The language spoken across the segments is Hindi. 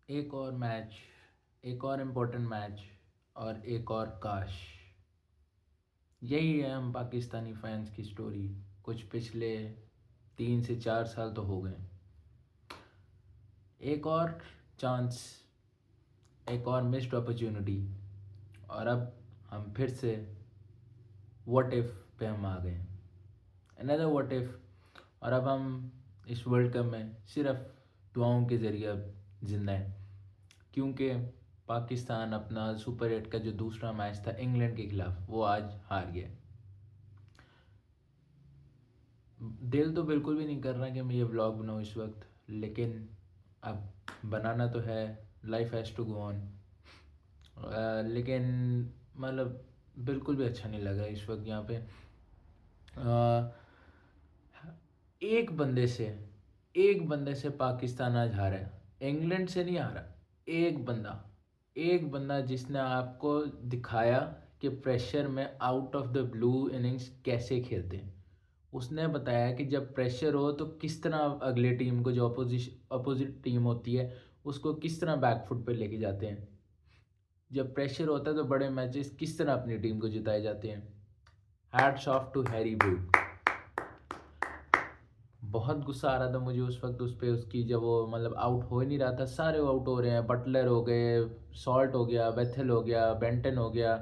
एक और मैच, एक और इम्पोर्टेंट मैच और एक और काश। यही है हम पाकिस्तानी फैंस की स्टोरी। कुछ पिछले 3 से 4 साल तो हो गए। एक और चांस, एक और मिस्ड अपॉर्चुनिटी, और अब हम फिर से व्हाट इफ पे हम आ गए। Another what if. और अब हम इस वर्ल्ड कप में सिर्फ दुआओं के ज़रिए अब जिंदा हैं, क्योंकि पाकिस्तान अपना सुपर 8 का जो दूसरा मैच था इंग्लैंड के खिलाफ वो आज हार गया। दिल तो बिल्कुल भी नहीं कर रहा कि मैं ये व्लॉग बनाऊँ इस वक्त, लेकिन अब बनाना तो है। Life has to go on. लेकिन मतलब बिल्कुल भी अच्छा नहीं लग रहा इस वक्त यहाँ पे। अ, एक बंदे से एक बंदे से पाकिस्तान आज हारा है, इंग्लैंड से नहीं हारा। एक बंदा जिसने आपको दिखाया कि प्रेशर में out of the blue innings कैसे खेलते हैं। उसने बताया कि जब प्रेशर हो तो किस तरह अगले टीम को, जो अपोजिट टीम होती है, उसको किस तरह बैकफुट पे लेके जाते हैं। जब प्रेशर होता है तो बड़े मैचेस किस तरह अपनी टीम को जिताए जाते हैं। Hats off to Harry Brook. बहुत गुस्सा आ रहा था मुझे उस वक्त उस पे, उसकी जब वो मतलब आउट हो ही नहीं रहा था। सारे आउट हो रहे हैं, बटलर हो गए, सॉल्ट हो गया, बेथल हो गया, बेंटन हो गया।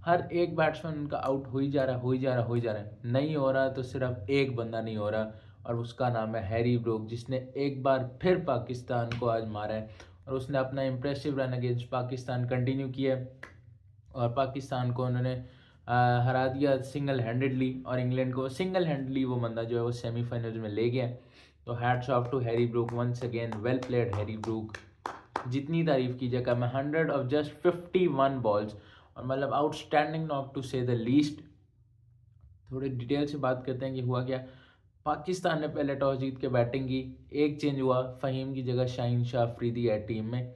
हर एक बैट्समैन उनका आउट हो ही जा रहा है, हो ही जा रहा है, हो ही जा रहा है। नहीं हो रहा तो सिर्फ एक बंदा नहीं हो रहा, और उसका नाम है हैरी ब्रूक, जिसने एक बार फिर पाकिस्तान को आज मारा है। और उसने अपना impressive run against Pakistan continue किया है, और पाकिस्तान को उन्होंने हरा दिया सिंगल हैंडेडली, और इंग्लैंड को सिंगल हैंडली वो बंदा जो है वो सेमीफाइनल में ले गया। तो hats off to Harry Brook once again, well played Harry Brook. जितनी तारीफ की जाए मैं, 100 ऑफ जस्ट 51 बॉल्स, और मतलब outstanding not to say the least. थोड़ी डिटेल से बात करते हैं कि हुआ क्या। पाकिस्तान ने पहले टॉस जीत के बैटिंग की। एक चेंज हुआ, फ़हीम की जगह शाहीन शाह अफरीदी है टीम में।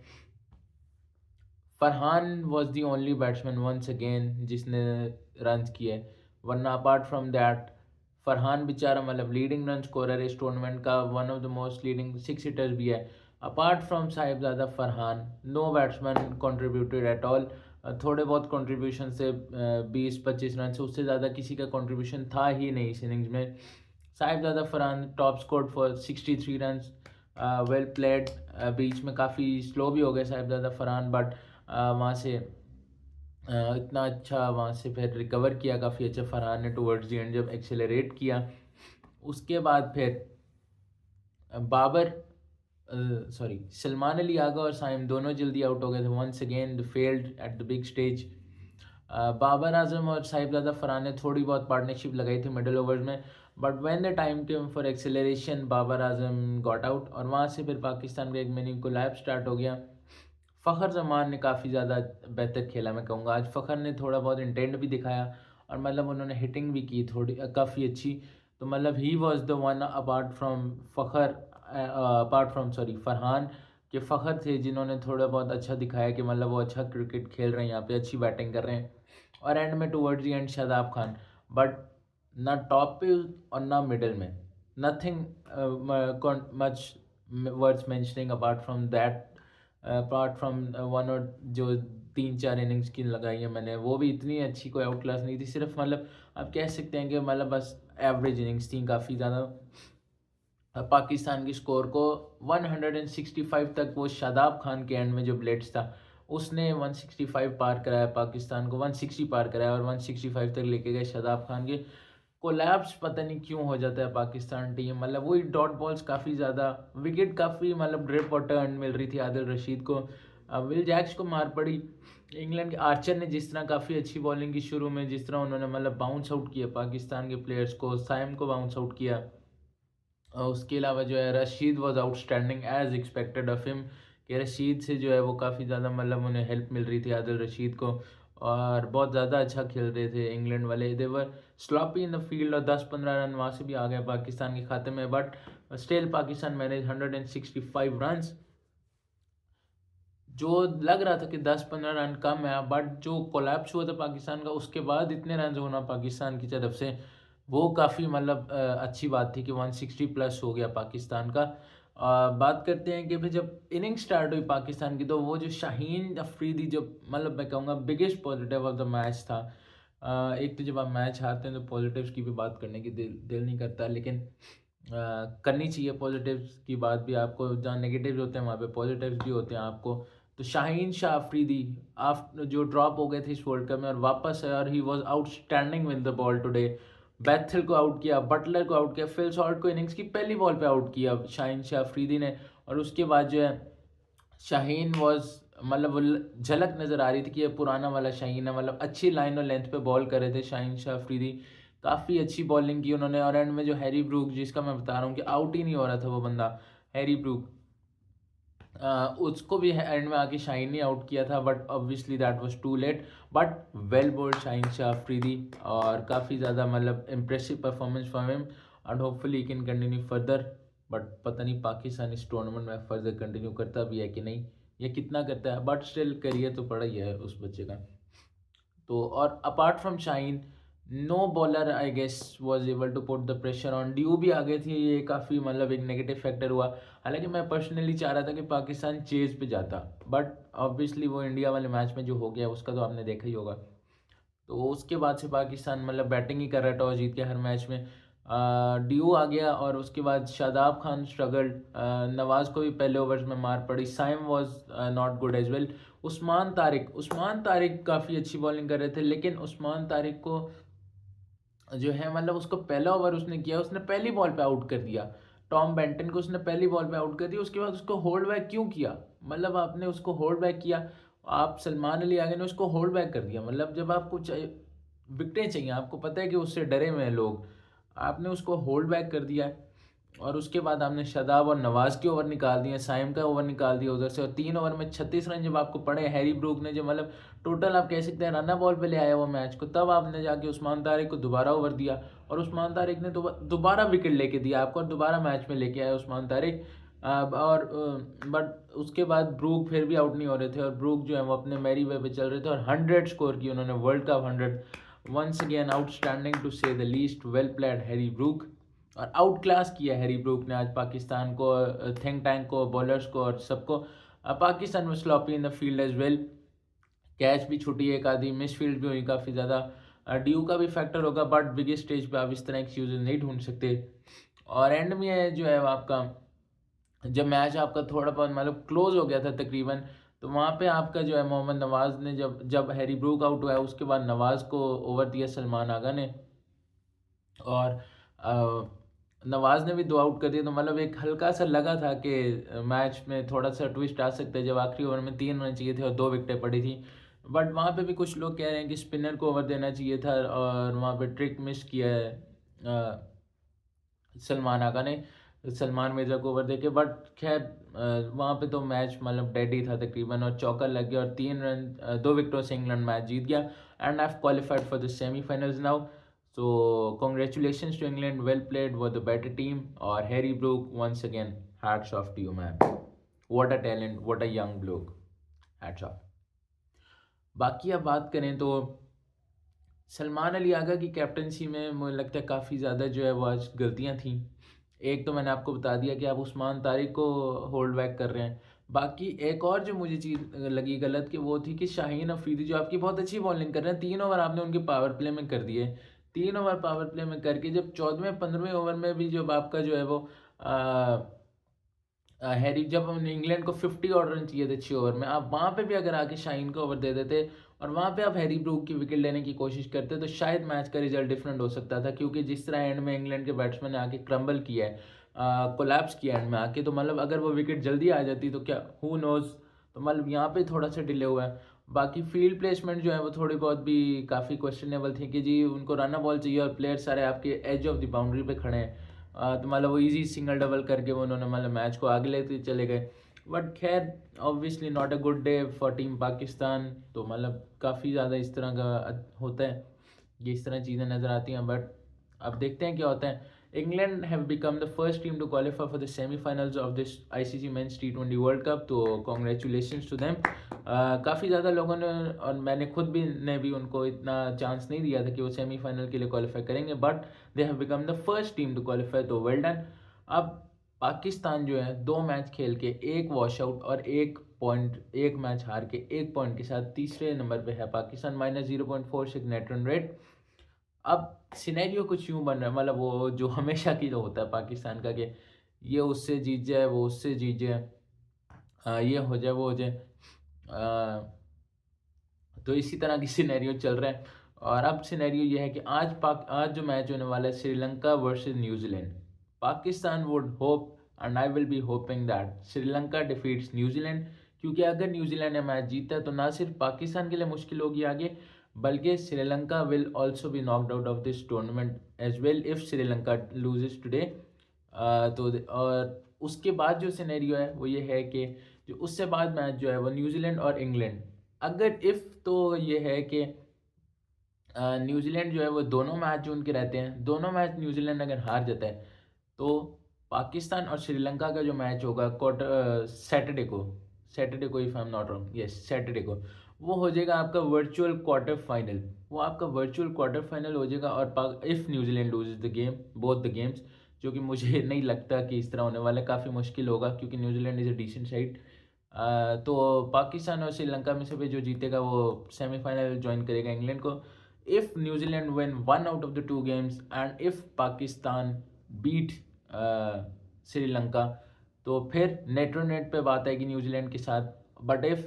Farhan was the only batsman once again जिसने रन किए, वरना अपार्ट फ्रॉम दैट फरहान बेचारा मतलब लीडिंग रन स्कोरर इस टूर्नामेंट का, one of the most leading 6 hitters भी है। Apart from Sahibzada Farhan, no batsman contributed at all. थोड़े बहुत कंट्रीब्यूशन से 20-25 रन से, उससे ज़्यादा किसी का कंट्रीब्यूशन था ही नहीं इस इनिंग्स में। Sahibzada Farhan top score for 63 run. Well played. बीच में काफ़ी स्लो भी हो गए साहिबजादा फरहान, बट वहाँ से इतना अच्छा वहाँ से फिर रिकवर किया काफ़ी अच्छा फरहान ने टुवर्ड्स दी एंड, जब एक्सेलरेट किया। उसके बाद फिर बाबर, सॉरी, सलमान अली आगा और साइम दोनों जल्दी आउट हो गए थे। Once again they failed at the big stage. Babar Azam और साहिबजादा फरहान ने थोड़ी बहुत पार्टनरशिप लगाई थी मिडल ओवर्स में, but when the time came for acceleration Babar Azam got out, और वहाँ से फिर पाकिस्तान का एक मिनी कोलैप्स स्टार्ट हो गया। फ़खर जमान ने काफ़ी ज़्यादा बेहतर खेला मैं कहूँगा। आज फ़खर ने थोड़ा बहुत इंटेंट भी दिखाया, और मतलब उन्होंने हिटिंग भी की थोड़ी काफ़ी अच्छी। तो मतलब he was the one apart from Fakhar, apart from sorry Farhan, के फ़खर थे जिन्होंने थोड़ा बहुत अच्छा दिखाया कि मतलब वो अच्छा क्रिकेट खेल रहे हैं, यहाँ पे अच्छी बैटिंग कर रहे हैं। और एंड में towards the and Shadab Khan, but ना टॉप पे और ना मिडल में, nothing much worth mentioning apart from one, और जो 3-4 इनिंग्स की लगाई है मैंने, वो भी इतनी अच्छी कोई आउट क्लास नहीं थी। सिर्फ मतलब आप कह सकते हैं कि मतलब बस एवरेज इनिंग्स थी काफ़ी ज़्यादा। पाकिस्तान की स्कोर को 165 तक, वो शादाब खान के एंड में जो ब्लेड्स था उसने 165 पार कराया, पाकिस्तान को 160 पार कराया, और 165 तक लेके गए शादाब खान के। कोलैप्स पता नहीं क्यों हो जाता है पाकिस्तान टीम, मतलब वही डॉट बॉल्स काफ़ी ज़्यादा, विकेट काफ़ी मतलब ड्रिप और टर्न मिल रही थी आदिल रशीद को। विल जैक्स को मार पड़ी। इंग्लैंड के आर्चर ने जिस तरह काफ़ी अच्छी बॉलिंग की शुरू में, जिस तरह उन्होंने मतलब बाउंस आउट किया पाकिस्तान के प्लेयर्स को, साइम को बाउंस आउट किया। उसके अलावा जो है Rashid was outstanding as expected of him, कि रशीद से जो है वो काफ़ी ज़्यादा मतलब उन्हें हेल्प मिल रही थी आदिल रशीद को, और बहुत ज़्यादा अच्छा खेल रहे थे इंग्लैंड वाले। देवर स्लॉपी इन द फील्ड, और 10-15 रन वहाँ से भी आ गए पाकिस्तान के खाते में, but still Pakistan manage 165 run. जो लग रहा था कि 10-15 रन कम है, बट जो कोलैप्स हुआ था पाकिस्तान का उसके बाद इतने रन होना पाकिस्तान की तरफ से, वो काफ़ी मतलब अच्छी बात थी कि 160 प्लस हो गया पाकिस्तान का। बात करते हैं कि भाई जब इनिंग स्टार्ट हुई पाकिस्तान की, तो वो जो शाहीन अफरीदी, जो मतलब मैं कहूँगा biggest positive of the match था। एक तो जब आप मैच हारते हैं तो पॉजिटिव्स की भी बात करने की दिल नहीं करता, लेकिन करनी चाहिए पॉजिटिव्स की बात भी आपको। जहाँ नेगेटिव्स होते हैं वहाँ पे पॉजिटिव्स भी होते हैं आपको। तो शाहीन शाह अफरीदी आप जो ड्रॉप हो गए थे इस वर्ल्ड कप में और वापस है, और he was outstanding with the ball today. Bethel को आउट किया, बटलर को आउट किया, फिल सॉल्ट को इनिंग्स की पहली बॉल पे आउट किया शाहीन शाह अफरीदी ने। और उसके बाद जो है शाहीन वॉज, मतलब वो झलक नज़र आ रही थी कि ये पुराना वाला शाहीन है। मतलब अच्छी लाइन और लेंथ पे बॉल कर रहे थे शाहीन शाह अफरीदी, काफ़ी अच्छी बॉलिंग की उन्होंने। और एंड में जो हैरी ब्रूक, जिसका मैं बता रहा हूँ कि आउट ही नहीं हो रहा था वो बंदा, हैरी ब्रूक, उसको भी एंड में आके शाहीन ने आउट किया था, but obviously that was too late. But well bowled Shaheen Shah Afridi, और काफ़ी ज़्यादा मतलब impressive performance from him, and hopefully can continue further. But पता नहीं पाकिस्तान इस टूर्नामेंट में फर्दर कंटिन्यू करता भी है कि नहीं, या कितना करता है, बट स्टिल करियर तो पड़ा ही है उस बच्चे का। तो और apart from Shaheen, no bowler I guess was able to put the pressure on. Dew भी आ गए थे, ये काफ़ी मतलब एक नेगेटिव फैक्टर हुआ। हालांकि मैं पर्सनली चाह रहा था कि पाकिस्तान चेज पे जाता, बट ऑब्वियसली वो इंडिया वाले मैच में जो हो गया उसका तो आपने देखा ही होगा। तो उसके बाद से पाकिस्तान मतलब बैटिंग ही कर रहा है, टॉस जीत के हर मैच में। ड्यू आ गया, और उसके बाद शादाब खान स्ट्रगल्ड, नवाज़ को भी पहले ओवर्स में मार पड़ी, Saim was not good as well. Usman Tariq काफ़ी अच्छी बॉलिंग कर रहे थे, लेकिन उस्मान तारिक को जो है मतलब उसको पहला ओवर उसने किया, उसने पहली बॉल पे आउट कर दिया। टॉम बेंटन को उसने पहली बॉल पे आउट कर दिया, उसके बाद उसको होल्ड बैक क्यों किया? मतलब आपने उसको होल्ड बैक किया, आप सलमान अली आगे ने उसको होल्ड बैक कर दिया। मतलब जब आपको चाहिए विकटें चाहिए, आपको पता है कि उससे डरे हुए हैं लोग, आपने उसको होल्ड बैक कर दिया है। और उसके बाद आपने शादाब और नवाज़ के ओवर निकाल दिए, साइम का ओवर निकाल दिया उधर से, और 3 ओवर में 36 रन जब आपको पड़े, हैरी ब्रूक ने जो मतलब टोटल आप कह सकते हैं रन बॉल पे ले आया वो मैच को, तब आपने जाके उस्मान तारिक को दोबारा ओवर दिया, और उस्मान तारिक ने दोबारा विकेट लेके दिया आपको, और दोबारा मैच में लेके आया उस्मान तारिक। और बट उसके बाद ब्रूक फिर भी आउट नहीं हो रहे थे, और ब्रूक जो है वो अपने मैरी वे पे चल रहे थे, और 100 स्कोर की उन्होंने, world cup 100। Once again outstanding to say the least, well played Harry Brook. और आउट क्लास किया हैरी ब्रूक ने आज पाकिस्तान को, थिंक टैंक को, बॉलर्स को, और सबको। पाकिस्तान में sloppy in the field as well, catch भी छुटी, एक आधी मिस फील्ड भी हुई काफ़ी ज़्यादा। ड्यू का भी फैक्टर होगा, बट बिगेस्ट स्टेज पे आप इस तरह एक्सक्यूजेज नहीं ढूंढ सकते। और एंड में जो है आपका, जब मैच आपका थोड़ा बहुत मतलब क्लोज हो गया था तकरीबन, तो वहाँ पे आपका जो है मोहम्मद नवाज़ ने, जब जब हैरी ब्रूक आउट हुआ है उसके बाद नवाज़ को ओवर दिया सलमान आगा ने, और नवाज़ ने भी 2 आउट कर दिया। तो मतलब एक हल्का सा लगा था कि मैच में थोड़ा सा ट्विस्ट आ सकता है, जब आखिरी ओवर में 3 रन चाहिए थे और 2 विकेटें पड़ी थी। बट वहाँ पे भी कुछ लोग कह रहे हैं कि स्पिनर को ओवर देना चाहिए था, और वहाँ पे ट्रिक मिस किया है सलमान आगा ने, सलमान मिर्ज़ा को ओवर देके। बट खैर वहाँ पे तो मैच मतलब डेड ही था तकरीबन, और चौका लग गया, और 3 रन 2 विकेटों से इंग्लैंड मैच जीत गया, and I have qualified for the semifinals now. So congratulations to England, well played, were the better team. और Harry Brook once again, hats off to you man. What a talent, what a young bloke. Hats off. बाकी अब बात करें तो सलमान अली आगा की कैप्टनसी में मुझे लगता है काफ़ी ज़्यादा जो है वो आज गलतियाँ थी। एक तो मैंने आपको बता दिया कि आप उस्मान तारिक को होल्ड बैक कर रहे हैं। बाकी एक और जो मुझे चीज़ लगी गलत, कि वो थी कि शाहीन अफरीदी जो आपकी बहुत अच्छी बॉलिंग कर रहे हैं, 3 ओवर आपने उनके पावर प्ले में कर दिए। 3 ओवर पावर प्ले में करके जब 14वें 15वें ओवर में भी जब आपका जो है वो हैरी, जब हमने इंग्लैंड को 50 रन चाहिए थे 6 ओवर में, आप वहाँ पे भी अगर आके शाहीन को ओवर दे देते, और वहाँ पे आप हैरी ब्रूक की विकेट लेने की कोशिश करते, तो शायद मैच का रिजल्ट डिफरेंट हो सकता था। क्योंकि जिस तरह एंड में इंग्लैंड के बैट्समैन ने आके क्रम्बल किया है, कोलैप्स किया एंड में आके, तो मतलब अगर वो विकेट जल्दी आ जाती तो क्या, हु नोज़। तो मतलब यहाँ पे थोड़ा सा डिले हुआ है। बाकी फील्ड प्लेसमेंट जो है वो थोड़ी बहुत भी काफ़ी क्वेश्चनेबल थी, कि जी उनको रन बॉल चाहिए और प्लेयर सारे आपके एज ऑफ द बाउंड्री पे खड़े हैं। तो मतलब वो इजी सिंगल डबल करके वो उन्होंने मतलब मैच को आगे लेते चले गए। बट खैर obviously not a good day for team Pakistan. तो मतलब काफ़ी ज़्यादा इस तरह का होता है, ये इस तरह चीज़ें नज़र आती हैं। बट अब देखते हैं क्या होता है। England have become the first team to qualify for the semifinals of this ICC men's T20 world cup. तो कॉन्ग्रेचुलेशंस टू देम। काफ़ी ज़्यादा लोगों ने, और मैंने खुद भी ने भी उनको इतना चांस नहीं दिया था कि वो सेमीफाइनल के लिए क्वालिफाई करेंगे, but they have become the first team to qualify, तो वेल डन। अब पाकिस्तान जो है 2 मैच खेल के 1 वॉशआउट और 1 मैच हार के 1 पॉइंट के साथ तीसरे नंबर पे है पाकिस्तान, -0.46 नेट रन रेट। अब सिनेरियो कुछ यूँ बन रहा है, मतलब वो जो हमेशा की जो होता है पाकिस्तान का, कि ये उससे जीत जाए, वो उससे जीत जाए, ये हो जाए, वो हो जाए। तो इसी तरह की सिनेरियो चल रहा है। और अब सिनेरियो ये है कि आज जो मैच होने वाला है Sri Lanka versus New Zealand. Pakistan would hope and I will be hoping that Sri Lanka defeats New Zealand, क्योंकि अगर न्यूजीलैंड ने मैच जीता है तो ना सिर्फ पाकिस्तान के लिए मुश्किल होगी आगे, बल्कि Sri Lanka will also be knocked out of this tournament as well if Sri Lanka loses today. और उसके बाद जो सिनेरियो है वो ये है कि जो उससे बाद मैच जो है वो न्यूजीलैंड और इंग्लैंड, अगर इफ़ तो ये है कि न्यूजीलैंड जो है वो दोनों मैच जो उनके रहते हैं, दोनों मैच न्यूजीलैंड अगर हार जाता है तो पाकिस्तान और श्रीलंका का जो मैच होगा क्वार्टर सैटरडे को if I am not wrong, yes Saturday को, वो हो जाएगा आपका वर्चुअल क्वार्टर फाइनल। वो आपका वर्चुअल क्वार्टर फाइनल हो जाएगा। और if New Zealand loses the game, both the games, जो कि मुझे नहीं लगता कि इस तरह होने वाला है, काफ़ी मुश्किल होगा क्योंकि New Zealand is a decent side. तो पाकिस्तान और श्रीलंका में से भी जो जीतेगा वो सेमीफाइनल ज्वाइन करेगा इंग्लैंड को। If New Zealand win one out of the two games and if Pakistan beat Sri Lanka, तो फिर नेट टू नेट पे बात आएगी न्यूजीलैंड के साथ। But if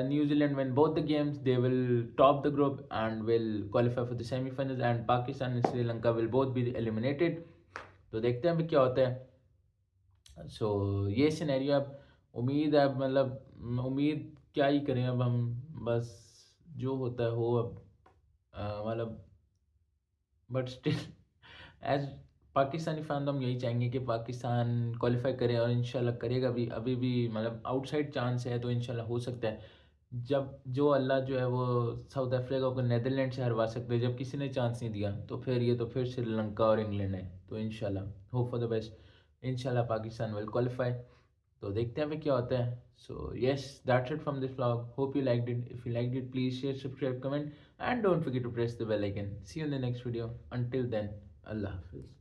New Zealand win both the games they will top the group and will qualify for the semifinal and Pakistan and Sri Lanka will both be eliminated. तो देखते हैं अभी क्या होता है। सो ये सिनेरियो। अब उम्मीद है, अब मतलब उम्मीद क्या ही करें अब हम, बस जो होता है हो अब, मतलब but still as Pakistani fan तो हम यही चाहेंगे कि पाकिस्तान क्वालिफाई करे और इंशाल्लाह करेगा भी। अभी भी मतलब आउटसाइड चांस है तो इंशाल्लाह हो सकता है। जब जो अल्लाह जो है वो साउथ अफ्रीका को नेदरलैंड से हरवा सकते हैं, जब किसी ने चांस नहीं दिया, तो फिर ये तो फिर श्रीलंका और इंग्लैंड है। तो इंशाल्लाह होप फॉर द बेस्ट, इंशाल्लाह पाकिस्तान विल क्वालिफाई। तो देखते हैं अभी क्या होता है। So yes, that's it from this vlog, hope you liked it. If you liked it please share, subscribe, comment, and don't forget to press the bell icon. See you in the next video. Until then, Allah Hafiz.